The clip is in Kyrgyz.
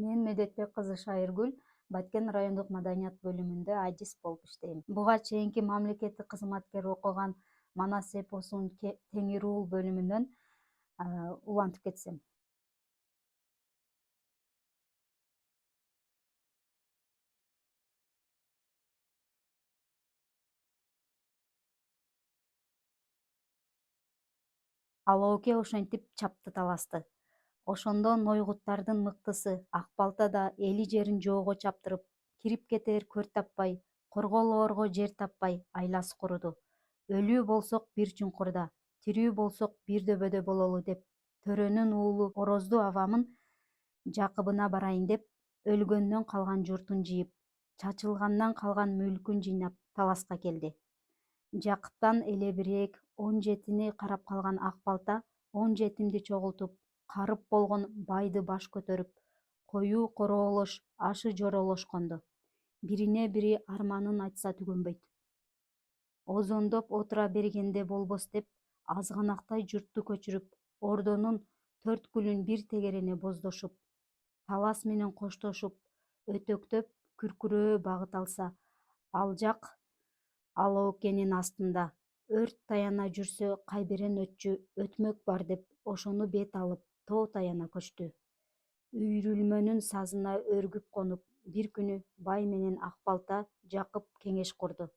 Мен Медетбек кызы Шайыргүл Баткен райондук маданият бөлүмүндө адис болуп иштейм. Буга чейинки мамлекеттик кызматкер окуган Манас эпосунун Теңирүүл бөлүмүнөн улантып кетсем. Алооке ошентип чапты таласты. Ошондо Нойгуттардын мыктысы Ак балта да эли жерин жоого чаптырып, кирип кетер көр таппай, корголоорго жер таппай айласы куруду. Өлүү болсок бир чуңкурда, тирүү болсок бир дөбөдө бололу деп төрөнүн уулу Орозду абамын жакыбына барайын деп өлгөндөн калган журтун жыйып, чачылгандан калган мүлкүн жыйнап таласка келди. Жакыптан элебирээк 17-ни карап калган Ак балта 17-имди чогултуп, карып болгон байды баш көтөрүп, коюу короолош, ашы жоролошкондо. Бирине бири арманын айтса түгөнбөйт. Озондоп отура бергенде болбос деп, азганактай журтту көчүрүп, ордонун 4 бир тегерене боздошуп, талас менен коштошуп, өтөктөп күркүрөө багыт алса, ал жак Алоокенин астында өрт таяна жүрсө кайберен өтчү өтмөк бар деп ошону бет алып тоо таяна көчтү. Үйрүлмөнүн сазына өргүп конуп, бир күнү бай менен Ак балта жакып кеңеш курду.